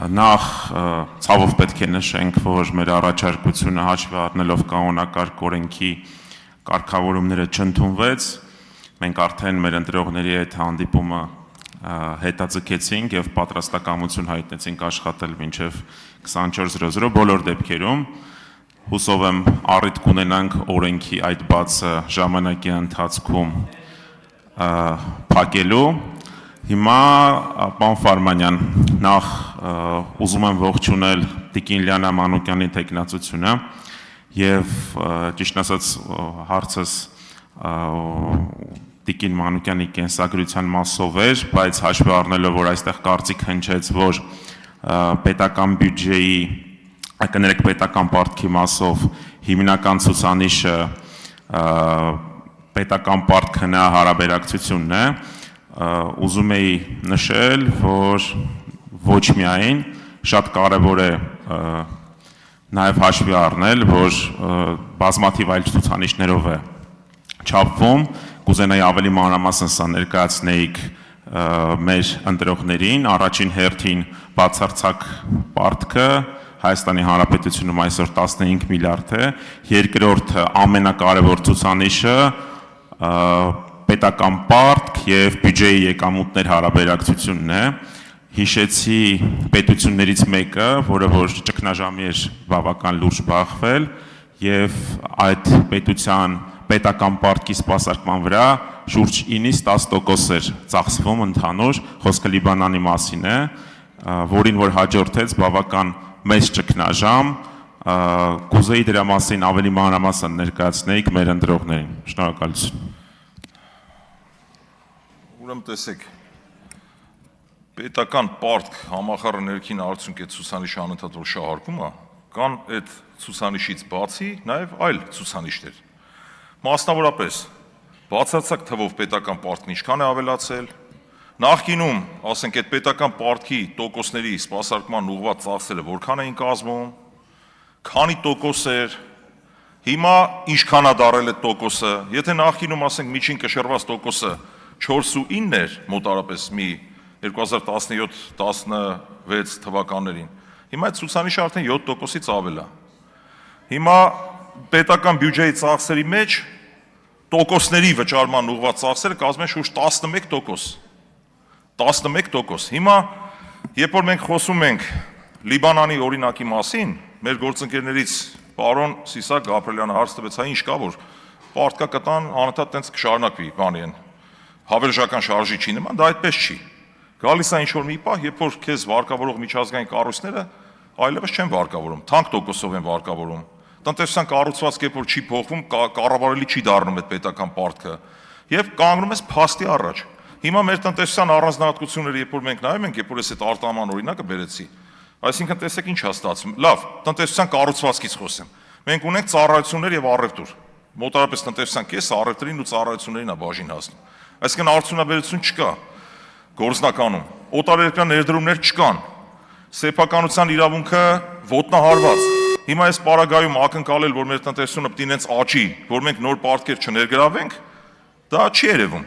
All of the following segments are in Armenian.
Նախ ցավով պետք է նշենք, որ մեր առաջարկությունը հաշվի առնելով կանոնակարգ օրենքի կարգավորումները չընդունվեց, մենք արդեն մեր ընտրողների հետ հանդիպումը հետաձգեցինք եւ պատրաստակամություն հայտնեցինք աշխատել մինչեւ 24:00 բոլոր դեպքերում, հուսով եմ առիթ կունենանք օրենքի այդ բացը ժամանակի ընթացքում փակելու։ Հիմա պարոն Ֆարմանյան, նախ ուզում եմ ողջունել Տիկին Լիանա Մանուկյանի տեխնացությունը եւ ճիշտ ասած հարցս Տիկին Մանուկյանի կենսագրության մասով էր, բայց հաշվի առնելով, որ այստեղ կարծիք հնչեց, որ պետական բյուջեի, կներեք պետական պարտքի մասով հիմնական ցուցանիշը պետական պարտքը նա հարաբերակցությունն է, ուզում էի նշել, որ ոչ միայն շատ կարևոր է նաև հաշվի առնել, որ բազմաթիվ այլ ցուցանիշներով է չափվում, կուզենայի ավելի մանրամասն սա ներկայացնեիք մեր ընտրողներին, առաջին հերթին բացարձակ պարտքը Հայաստանի Հանրապետությունում այսօր 15 միլիարդ է, երկրորդ ամենակարևոր ցուցանիշը պետական պարտք եւ բյուջեի եկամուտներ հարաբերակցությունն է, հիշեցի պետություններից մեկը, որը որ ճգնաժամի էր բավական լուրջ բախվել եւ այդ պետության պետական պարտքի սպասարկման վրա շուրջ 9-ից 10% էր ծախսվում ընդհանուր, խոսքը Լիբանանի մասին է, որին որ հաջորդեց բավական մեծ ճգնաժամ, կուզեի դրա մասին ավելի մանրամասն ներկայացնեիք մեր ընտրողներին։ Շնորհակալություն։ Ուրեմն տեսեք, պետական պարտք համախառն ներքին արդյունք այդ ցուցանիշը անընդհատ որ շահարկում է, կան այդ ցուցանիշից բացի նաև այլ ցուցանիշներ։ Մասնավորապես, բացարձակ թվով պետական պարտքն ինչքան է ավելացել, նախկինում, ասենք այդ պետական պարտքի տոկոսների սպասարկման ուղղված ծախսերը որքան էին կազմում, քանի տոկոս էր, հիմա ինչքան է դարել այդ տոկոսը, եթե նախկինում ասենք միջին կշռված տոկոսը 4.9 էր մոտարապես մի 2017-16 թվականներին, հիմա այդ ցուցանիշը արդեն 7%-ից ավել է։ Հիմա պետական բյուջեի ծախսերի մեջ տոկոսների վճարման ուղղված ծախսերը կազմում են շուրջ 11%։ 11%։ Հիմա, երբ որ մենք խոսում ենք Լիբանանի օրինակի մասին, մեր գործընկերներից պարոն Սիսակ Գաբրելյանը հարց տվեց, հա ինչ կա, որ պարտքա կտան անընդհատ տենց կշարունակվի բանի են, հավերժական շարժի չի նման, դա այդպես չի։ Գալիս է ինչ-որ մի պահ, երբ որ քեզ վարկավորող միջազգային կառույցները այլևս չեն վարկավորում, թանկ տոկոսով են վարկավորում։ Տնտեսության կառուցվածքը երբ որ չի փոխվում, կառավարելի չի դառնում այդ պետական պարտքը, եւ կանգնում ես փաստի առաջ։ Հիմա մեր տնտեսության առանձնահատկությունները, երբ որ մենք նայում ենք, երբ որ ես այդ արտահանման օրինակը բերեցի, այսինքն տեսեք ինչ է ստացվում։ Լավ, տնտեսության կառուցվածքից խոսեմ։ Մենք ունենք ծառայություններ եւ առևտուր։ Մոտարապես տնտեսության կեսը առևտրին ու ծառայություններին է բաժին հասնում։ Այսինքն արդյունաբերություն չկա գործնականում, օտարերկրյա ներդրումներ չկան, սեփականության իրավունքը ոտնահարված։ Հիմա այս պարագայում ակնկալել, որ մեր տնտեսությունը պետք է ինձ աճի, որ մենք նոր պարտքեր չներգրավենք, դա չի երևում։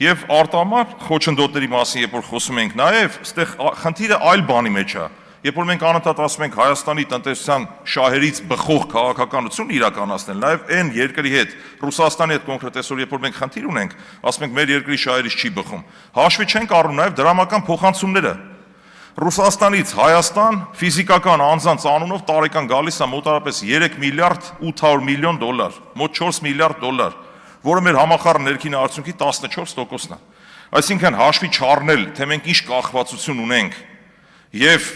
Եվ արտահանման խոչընդոտների մասին, երբ որ խոսում ենք, նաև այստեղ խնդիրը այլ բանի մեջ է։ Երբ որ մենք անընդհատ ասում ենք Հայաստանի տնտեսության շահերից բխող քաղաքականություն իրականացնել, նաև այն երկրի հետ, Ռուսաստանի հետ կոնկրետ այսօր երբ որ մենք խնդիր ունենք, ասում ենք մեր երկրի շահերից չի բխում։ Հաշվի չենք առնում նաև դրամական փոխանցումները։ Ռուսաստանից Հայաստան ֆիզիկական անձանց անունով տարեկան գալիս է մոտարապես 3 միլիարդ 800 միլիոն դոլար, մոտ 4 միլիարդ դոլար, որը մեր համախառն ներքին արդյունքի 14%-ն է։ Այսինքն հաշվի չառնել, թե մենք ինչ կախվածություն ունենք եւ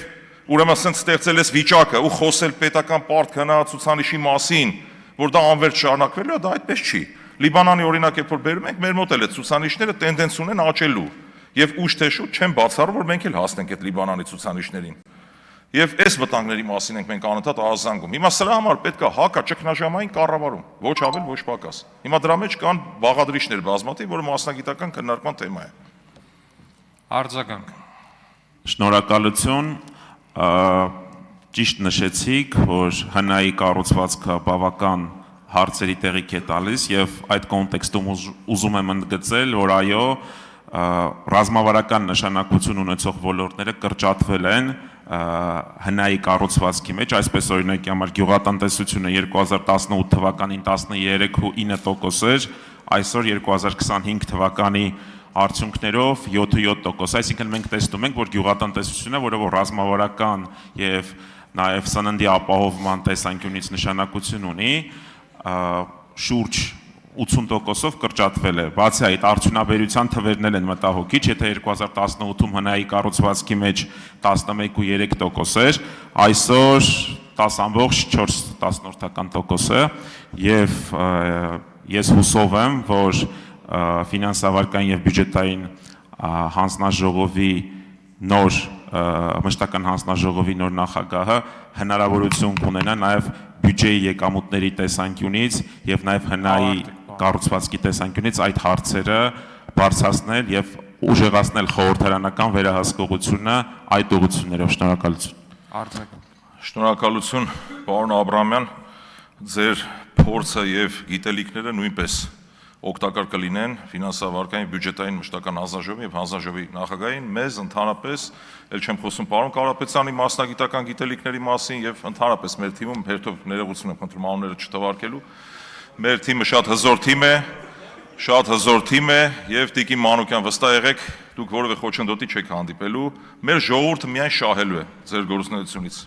ուրեմն ասենք ստեղծել ես վիճակը ու խոսել պետական պարտք հնարացուցանիշի մասին, որ դա անվերջ շարունակվելու է, դա այդպես չի։ Լիբանանի օրինակ երբ որ բերում ենք, մեր մոտ էլ է ցուցանիշները տենդենս ունեն աճելու եւ ուշ թե շուտ չեն բացառում, որ մենք էլ հասնենք այդ Լիբանանի ցուցանիշներին։ Եվ այս վտանգների մասին ենք մենք անընդհատ ահազանգում։ Հիմա սրա համար պետք է հակա ճգնաժամային կառավարում, ոչ ավել, ոչ պակաս։ Հիմա դրա մեջ կան բաղադրիչներ բազմաթիվ, որը մասնագիտական քննարկման թեմա է։ Արձագանք։ Շնորհակալություն։ Ճիշտ նշեցիք, որ ՀՆԱ-ի կառուցվածքը բավական հարցերի տեղիք է տալիս եւ այդ կոնտեքստում ուզում եմ ընդգծել, որ այո, ռազմավարական նշանակություն ունեցող ոլորտները կրճատվել են հնայի կառուցվածքի մեջ, այսպես օրինակի համար գյուղատնտեսությունը 2018 թվականին 13.9% էր, այսօր 2025 թվականի արդյունքներով 7.7%, այսինքն մենք տեսնում ենք, որ գյուղատնտեսությունը, որը որ ռազմավարական եւ նաեւ սննդի ապահովման տեսանկյունից նշանակություն ունի, շուրջ 80%-ով կրճատվել է։ Բացի այդ, արդյունաբերության թվերն են մտահոգիչ, եթե 2018-ում հնայի կառուցվածքի մեջ 11.3% էր, այսօր 10.4% է, եւ ես հուսով եմ, որ ֆինանսավարական եւ բյուջետային հանձնաժողովի նոր մշտական հանձնաժողովի նոր նախագահը հնարավորություն կունենա նաեւ բյուջեի եկամուտների տեսանկյունից եւ նաեւ հնայի կառուցվածքի տեսանկյունից այդ հարցերը բարձրացնել եւ ուժեղացնել խորհրդարանական վերահսկողությունը այդ ուղղություններով։ Շնորհակալություն։ Շնորհակալություն, պարոն Աբրահամյան, ձեր փորձը եւ գիտելիքները նույնպես օգտակար կլինեն ֆինանսավարական բյուջետային մշտական հանձնաժողովի եւ հանձնաժողովի նախագահին, մեզ ընդհանրապես, ել չեմ խոսում պարոն Կարապետյանի մասնագիտական գիտելիքների մասին եւ ընդհանրապես մեր թիմում հերթով ներողություն եմ խնդրում անունները չթվարկելու, մեր թիմը շատ հզոր թիմ է եւ Տիկին Մանուկյան վստահ եղեք, դուք որևէ խոչընդոտի չեք հանդիպելու, մեր ժողովուրդը միայն շահելու է ձեր գործունեությունից։